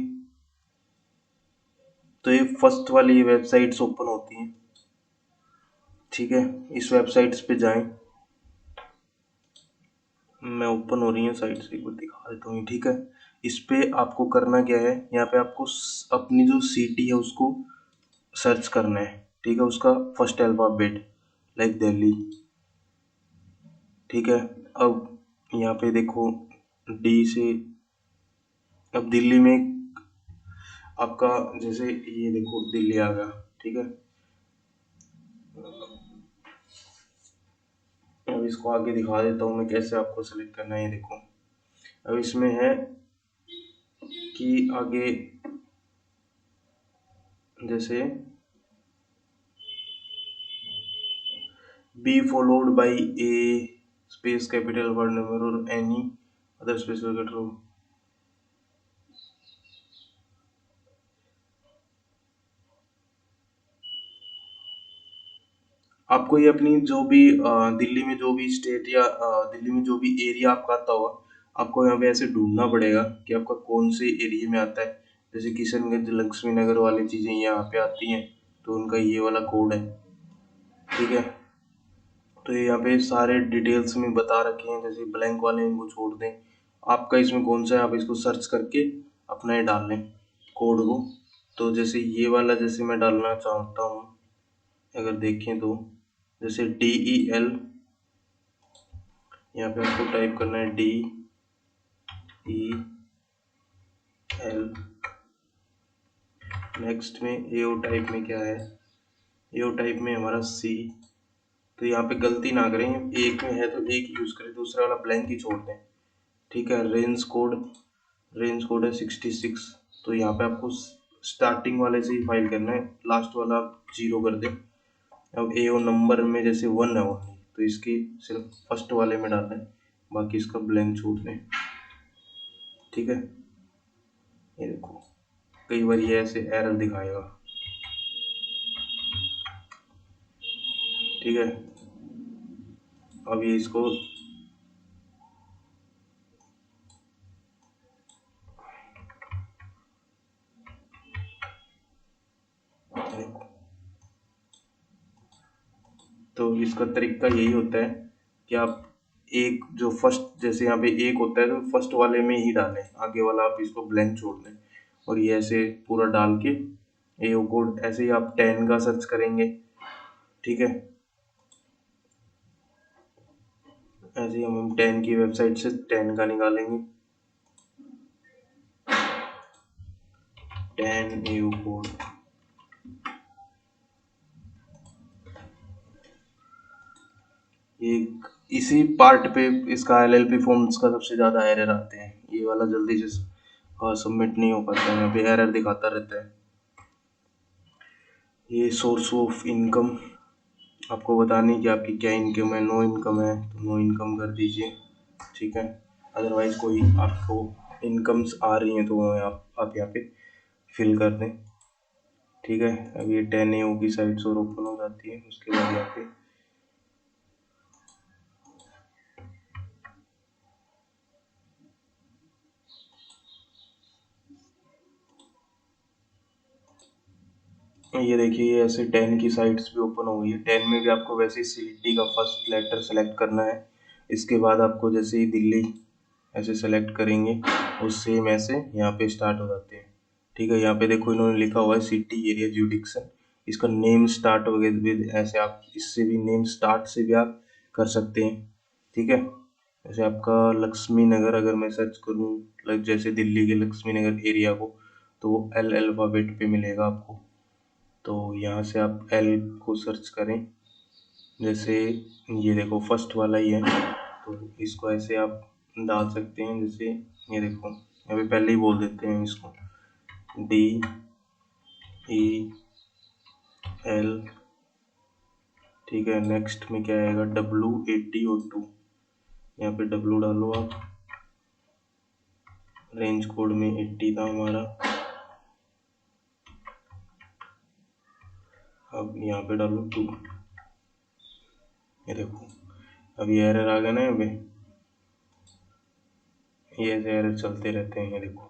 तो ये फर्स्ट वाली वेबसाइट्स ओपन होती हैं, ठीक है। इस वेबसाइट्स पे जाएं, मैं ओपन हो रही है साइट से, एक बार दिखा देता हूँ, ठीक है। इस पे आपको करना क्या है, यहाँ पे आपको अपनी जो सिटी है उसको सर्च करना है, ठीक है, उसका फर्स्ट अल्फाबेट लाइक दिल्ली, ठीक है। अब यहाँ पे देखो डी से, अब दिल्ली में आपका जैसे ये देखो दिल्ली आ गया, ठीक है। अब इसको आगे दिखा देता हूँ मैं कैसे आपको सेलेक्ट करना है, ये देखो। अब इसमें है कि आगे जैसे be followed by A space capital word number और एनी अदर स्पेसिफिक रूल। आपको ये अपनी जो भी दिल्ली में जो भी स्टेट या दिल्ली में जो भी एरिया आपका आता होगा, आपको यहाँ पे ऐसे ढूंढना पड़ेगा कि आपका कौन से एरिया में आता है। जैसे किशनगंज लक्ष्मी नगर वाली चीज़ें यहाँ पे आती हैं, तो उनका ये वाला कोड है, ठीक है। तो ये यहाँ पे सारे डिटेल्स में बता रखे हैं, जैसे ब्लैंक वाले इनको छोड़ दें। आपका इसमें कौन सा है आप इसको सर्च करके अपना ये डाल लें कोड को। तो जैसे ये वाला जैसे मैं डालना चाहता हूँ, अगर देखें तो जैसे DEL, यहाँ पे आपको टाइप करना है DEL। नेक्स्ट में AO टाइप में क्या है, AO टाइप में हमारा C। तो यहाँ पे गलती ना करें, एक में है तो एक यूज़ करें, दूसरा वाला ब्लैंक ही छोड़ दें, ठीक है। रेंज कोड है 66। तो यहाँ पे आपको स्टार्टिंग वाले से ही फाइल करना है, लास्ट वाला आप 0 कर दें। अब AO नंबर में जैसे 1 है ओनली, तो इसकी सिर्फ फर्स्ट वाले में डालना है, बाकी इसका ब्लैंक छोड़ दें, ठीक है। ये देखो कई बार ये ऐसे एरर दिखाएगा, ठीक है। अब ये इसको देखो, तो इसका तरीका यही होता है कि आप एक जो फर्स्ट जैसे यहाँ पे एक होता है तो फर्स्ट वाले में ही डालें, आगे वाला आप इसको ब्लैंक छोड़ दें, और ये ऐसे पूरा डाल के AO कोड ऐसे ही आप 10 का सर्च करेंगे, ठीक है। ऐसे ही हम 10 की वेबसाइट से 10 का निकालेंगे, 10 AO कोड। ये इसी पार्ट पे इसका LLP फॉर्म्स का सबसे ज़्यादा एरर आते हैं, ये वाला जल्दी से सबमिट नहीं हो पाता है, यहाँ पे एरर दिखाता रहता है। ये सोर्स ऑफ इनकम आपको बतानी कि आपकी क्या इनकम है, नो इनकम है तो नो इनकम कर दीजिए, ठीक है। अदरवाइज कोई आपको इनकम्स आ रही हैं तो वो आप यहाँ पे फिल कर दें, ठीक है। अब ये 10 AO की साइट्स और ओपन हो जाती है, उसके बाद यहाँ पे ये देखिए ये ऐसे 10 की साइट्स भी ओपन हो गई है। 10 में भी आपको वैसे ही सिटी का फर्स्ट लेटर सेलेक्ट करना है, इसके बाद आपको जैसे ही दिल्ली ऐसे सेलेक्ट करेंगे और सेम ऐसे यहाँ पे स्टार्ट हो जाते हैं, ठीक है। यहाँ पे देखो इन्होंने लिखा हुआ है सिटी एरिया जुडिक्शन, इसका नेम स्टार्ट वगैरह भी ऐसे आप इससे भी नेम स्टार्ट से भी आप कर सकते हैं, ठीक है। जैसे आपका लक्ष्मी नगर अगर मैं सर्च करूँ जैसे दिल्ली के लक्ष्मी नगर एरिया को, तो एल अल्फ़ाबेट पे मिलेगा आपको। तो यहाँ से आप एल को सर्च करें, जैसे ये देखो फर्स्ट वाला ही है, तो इसको ऐसे आप डाल सकते हैं। जैसे ये देखो यहाँ पे पहले ही बोल देते हैं इसको DEL, ठीक है। नेक्स्ट में क्या आएगा, W80O2, यहाँ पे W डालो आप, रेंज कोड में 80 था हमारा। अब यहाँ पे डालो 2, ये देखो अब ये एरर आ गया ना। यहाँ पे ये ऐसे एरर चलते रहते हैं। ये देखो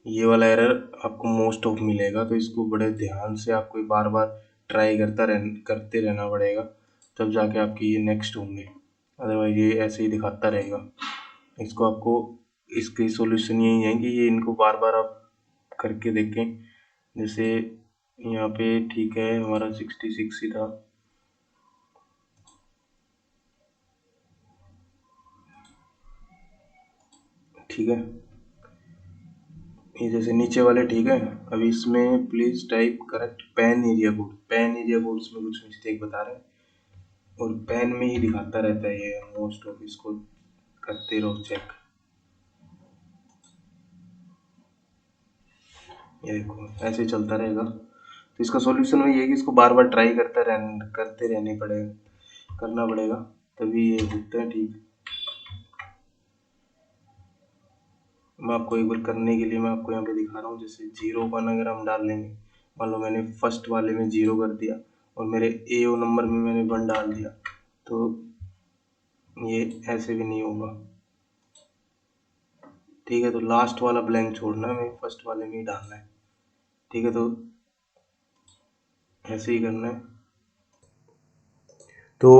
ये वाला एरर आपको मोस्ट ऑफ मिलेगा, तो इसको बड़े ध्यान से आपको बार बार ट्राई करते रहना पड़ेगा, तब जाके आपके ये नेक्स्ट होंगे। अदरवाइज ये ऐसे ही दिखाता रहेगा। इसको आपको इसकी सॉल्यूशन यही है कि ये इनको बार बार आप करके देखें। जैसे यहाँ पे ठीक है हमारा 66 ही था, ठीक है। ये जैसे नीचे वाले ठीक है। अभी इसमें please type correct pan area code. Pan area code में कुछ मिस्टेक बता रहे हैं, और पैन में ही दिखाता रहता है ये मोस्ट ऑफ। इसको करते रहो चेक। ये देखो ऐसे ही चलता रहेगा। तो इसका सॉल्यूशन वही है कि इसको बार बार ट्राई करते रहने पड़ेगा, करना पड़ेगा, तभी ये होता है ठीक। मैं आपको एक बार करने के लिए मैं आपको यहाँ पे दिखा रहा हूँ। जैसे 0 1 अगर हम डाल लेंगे, मान लो मैंने फर्स्ट वाले में 0 कर दिया और मेरे AO नंबर में मैंने 1 डाल दिया, तो ये ऐसे भी नहीं होगा, ठीक है। तो लास्ट वाला ब्लैंक छोड़ना है, हमें फर्स्ट वाले में ही डालना है, ठीक है। तो ऐसे ही करना है। तो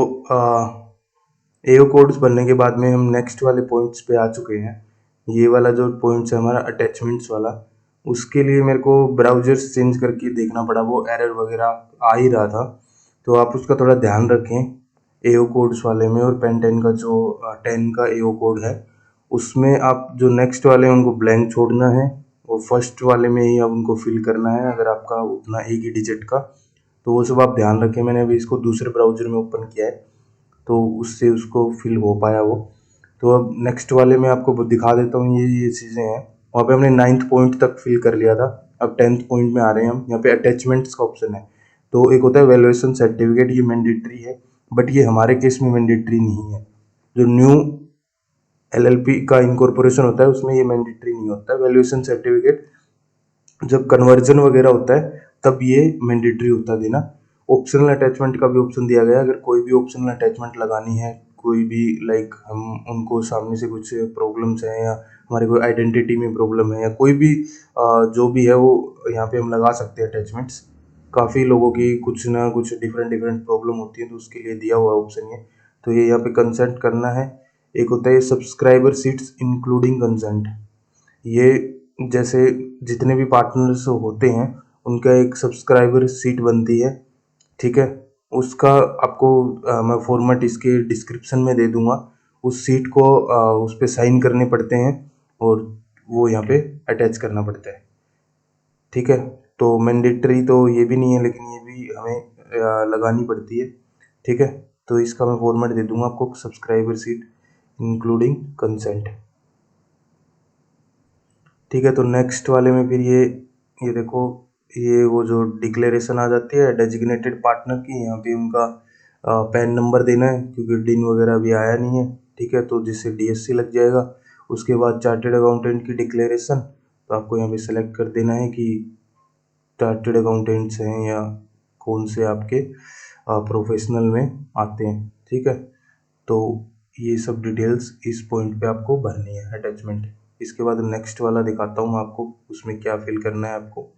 AO कोड्स बनने के बाद में हम नेक्स्ट वाले पॉइंट्स पे आ चुके हैं। ये वाला जो पॉइंट्स है हमारा अटैचमेंट्स वाला, उसके लिए मेरे को ब्राउजर्स चेंज करके देखना पड़ा, वो एरर वगैरह आ ही रहा था। तो आप उसका थोड़ा ध्यान रखें AO कोड्स वाले में। और पेन 10 का जो 10 का AO कोड है, उसमें आप जो नेक्स्ट वाले हैं उनको ब्लैंक छोड़ना है, और फर्स्ट वाले में ही आप उनको फिल करना है अगर आपका उतना एक ही डिजिट का। तो वो सब आप ध्यान रखें। मैंने अभी इसको दूसरे ब्राउज़र में ओपन किया है, तो उससे उसको फिल हो पाया वो। तो अब नेक्स्ट वाले में आपको दिखा देता हूँ। ये चीज़ें हैं। वहाँ पे हमने 9th पॉइंट तक फिल कर लिया था। अब 10th पॉइंट में आ रहे हैं हम। यहाँ पे अटैचमेंट्स का ऑप्शन है। तो एक होता है वैल्यूएशन सर्टिफिकेट, ये मैंडेटरी है, बट ये हमारे केस में मैंडेटरी नहीं है। जो न्यू LLP का इनकॉर्पोरेशन होता है उसमें ये मैंडेटरी नहीं होता है वैल्यूएशन सर्टिफिकेट। जब कन्वर्जन वगैरह होता है तब ये मैंडेटरी होता है देना। ऑप्शनल अटैचमेंट का भी ऑप्शन दिया गया है। अगर कोई भी ऑप्शनल अटैचमेंट लगानी है, कोई भी लाइक हम उनको सामने से कुछ प्रॉब्लम्स हैं, या हमारे कोई आइडेंटिटी में प्रॉब्लम है, या कोई भी जो भी है वो यहाँ पे हम लगा सकते हैं अटैचमेंट्स। काफ़ी लोगों की कुछ ना कुछ डिफरेंट डिफरेंट प्रॉब्लम होती है, तो उसके लिए दिया हुआ ऑप्शन ये। तो ये यहाँ पे कंसेंट करना है। एक होता है सब्सक्राइबर सीट्स इंक्लूडिंग कंसेंट। ये जैसे जितने भी पार्टनर्स होते हैं उनका एक सब्सक्राइबर सीट बनती है, ठीक है। उसका आपको मैं फॉर्मेट इसके डिस्क्रिप्शन में दे दूंगा। उस सीट को उस पर साइन करने पड़ते हैं, और वो यहाँ पे अटैच करना पड़ता है, ठीक है। तो मैंडेटरी तो ये भी नहीं है, लेकिन ये भी हमें लगानी पड़ती है, ठीक है। तो इसका मैं फॉर्मेट दे दूंगा आपको, सब्सक्राइबर सीट इंक्लूडिंग कंसेंट, ठीक है। तो नेक्स्ट वाले में फिर ये देखो, ये वो जो डिक्लेरेशन आ जाती है डेजिग्नेटेड पार्टनर की, यहाँ पे उनका पैन नंबर देना है, क्योंकि डिन वगैरह अभी आया नहीं है, ठीक है। तो जिससे DSC लग जाएगा। उसके बाद चार्टेड अकाउंटेंट की डिक्लेरेशन, तो आपको यहाँ पे सेलेक्ट कर देना है कि चार्टेड अकाउंटेंट्स हैं या कौन से आपके प्रोफेशनल में आते हैं, ठीक है। तो ये सब डिटेल्स इस पॉइंट पे आपको भरनी है अटैचमेंट। इसके बाद नेक्स्ट वाला दिखाता हूँ मैं आपको, उसमें क्या फिल करना है आपको।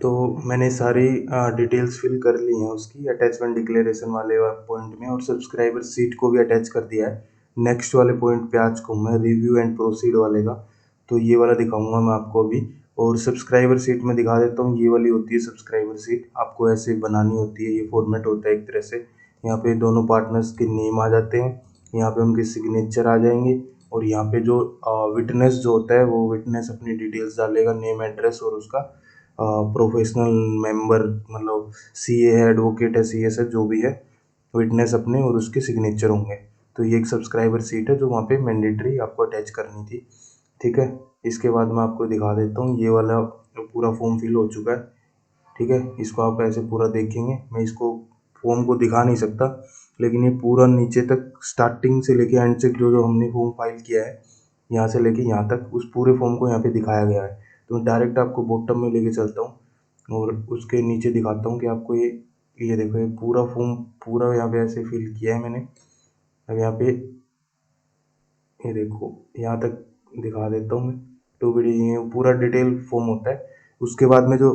तो मैंने सारी डिटेल्स फिल कर ली हैं उसकी, अटैचमेंट डिक्लेरेशन वाले पॉइंट में, और सब्सक्राइबर सीट को भी अटैच कर दिया है। नेक्स्ट वाले पॉइंट पे आज को मैं रिव्यू एंड प्रोसीड वाले का, तो ये वाला दिखाऊंगा मैं आपको अभी। और सब्सक्राइबर सीट में दिखा देता हूँ। ये वाली होती है सब्सक्राइबर सीट, आपको ऐसे बनानी होती है। ये फॉर्मेट होता है एक तरह से। यहाँ पे दोनों पार्टनर्स के नेम आ जाते हैं, यहाँ पे उनके सिग्नेचर आ जाएंगे, और यहाँ पे जो विटनेस जो होता है वो विटनेस अपनी डिटेल्स डालेगा, नेम एड्रेस और उसका प्रोफेशनल मेंबर, मतलब सीए है, एडवोकेट है, सीएस है, जो भी है, विटनेस अपने और उसके सिग्नेचर होंगे। तो ये एक सब्सक्राइबर सीट है जो वहाँ पे मैंडेटरी आपको अटैच करनी थी। ठीक है, इसके बाद मैं आपको दिखा देता हूँ, ये वाला पूरा फॉर्म फिल हो चुका है। ठीक है, इसको आप ऐसे पूरा देखेंगे, मैं इसको फॉर्म को दिखा नहीं सकता, लेकिन ये पूरा नीचे तक स्टार्टिंग से लेके एंड तक जो जो हमने फॉर्म फाइल किया है यहाँ से लेके यहाँ तक उस पूरे फॉर्म को यहाँ पे दिखाया गया है। तो डायरेक्ट आपको बॉटम में लेके चलता हूँ और उसके नीचे दिखाता हूँ कि आपको ये देखो, ये पूरा फॉर्म पूरा यहाँ पे ऐसे फिल किया है मैंने। अब यहाँ पे ये देखो, यहाँ तक दिखा देता हूँ मैं। तो फिर ये पूरा डिटेल फॉर्म होता है। उसके बाद में जो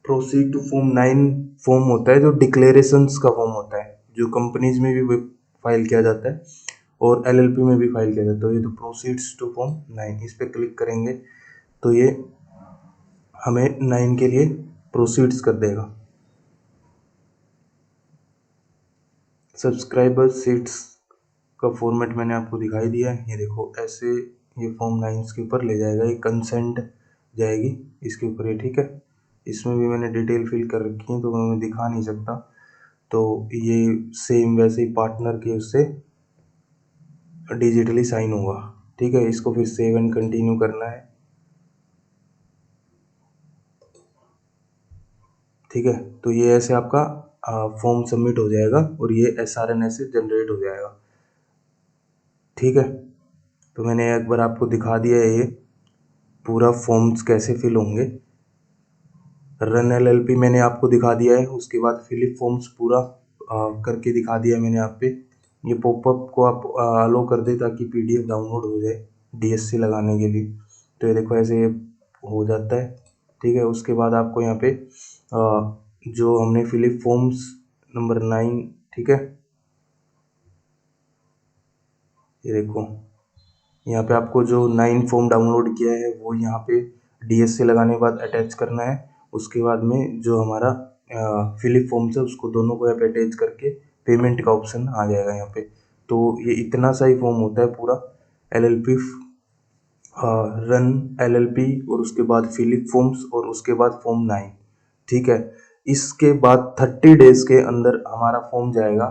प्रोसीड टू फॉर्म 9 फॉर्म होता है, जो डिक्लेरेशंस का फॉर्म होता है, जो कंपनीज में भी फाइल किया जाता है और एलएलपी में भी फाइल किया जाता है। ये तो प्रोसीड्स टू फॉर्म 9, इस पर क्लिक करेंगे तो ये हमें 9 के लिए प्रोसीड्स कर देगा। सब्सक्राइबर सीट्स का फॉर्मेट मैंने आपको दिखाई दिया है, ये देखो ऐसे ये फॉर्म 9 के ऊपर ले जाएगा, ये कंसेंट जाएगी इसके ऊपर ये। ठीक है, इसमें भी मैंने डिटेल फिल कर रखी है तो मैं दिखा नहीं सकता। तो ये सेम वैसे ही पार्टनर के उससे डिजिटली साइन होगा। ठीक है, इसको फिर सेव एंड कंटिन्यू करना है। ठीक है, तो ये ऐसे आपका फॉर्म सबमिट हो जाएगा और ये SRN से जनरेट हो जाएगा। ठीक है, तो मैंने एक बार आपको दिखा दिया है ये पूरा फॉर्म्स कैसे फिल होंगे। रन एलएलपी मैंने आपको दिखा दिया है, उसके बाद फिलिप फॉर्म्स पूरा करके दिखा दिया मैंने आप पे। ये पॉपअप को आप अलो कर दे ताकि PDF डाउनलोड हो जाए DSC लगाने के लिए। तो ये देखो ऐसे ये हो जाता है। ठीक है, उसके बाद आपको यहाँ पे जो हमने फिलिप फॉर्म्स नंबर 9, ठीक है, ये देखो यहाँ पे आपको जो 9 फॉर्म डाउनलोड किया है वो यहाँ पे DSC लगाने के बाद अटैच करना है। उसके बाद में जो हमारा फिलिप फॉर्म्स है उसको दोनों को यहाँ पे अटैच करके पेमेंट का ऑप्शन आ जाएगा यहाँ पे। तो ये इतना सा ही फॉर्म होता है पूरा LLP, रन LLP, और उसके बाद फिलिप फॉर्म्स और उसके बाद फॉर्म 9। ठीक है, इसके बाद 30 डेज के अंदर हमारा फॉर्म जाएगा,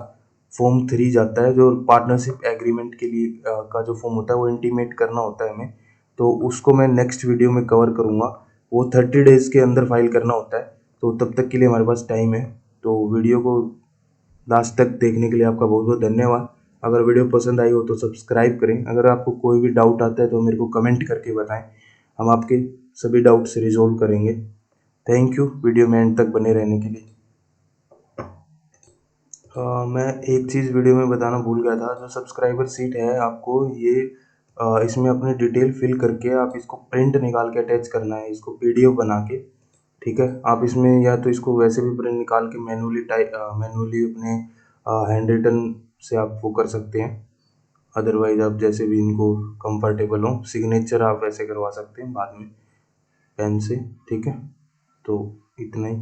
फॉर्म 3 जाता है जो पार्टनरशिप एग्रीमेंट के लिए का जो फॉर्म होता है वो इंटीमेट करना होता है हमें। तो उसको मैं नेक्स्ट वीडियो में कवर करूँगा, वो 30 डेज के अंदर फाइल करना होता है। तो तब तक के लिए हमारे पास टाइम है। तो वीडियो को लास्ट तक देखने के लिए आपका बहुत बहुत धन्यवाद। अगर वीडियो पसंद आई हो तो सब्सक्राइब करें। अगर आपको कोई भी डाउट आता है तो मेरे को कमेंट करके बताएं, हम आपके सभी डाउट्स रिजॉल्व करेंगे। थैंक यू वीडियो में एंड तक बने रहने के लिए। मैं एक चीज़ वीडियो में बताना भूल गया था, जो सब्सक्राइबर सीट है आपको ये इसमें अपनी डिटेल फिल करके आप इसको प्रिंट निकाल के अटैच करना है, इसको PDF बना के। ठीक है, आप इसमें या तो इसको वैसे भी प्रिंट निकाल के मैनुअली अपने हैंड रिटन से आप वो कर सकते हैं। अदरवाइज आप जैसे भी इनको कंफर्टेबल हो, सिग्नेचर आप वैसे करवा सकते हैं बाद में पेन से। ठीक है, तो इतना ही।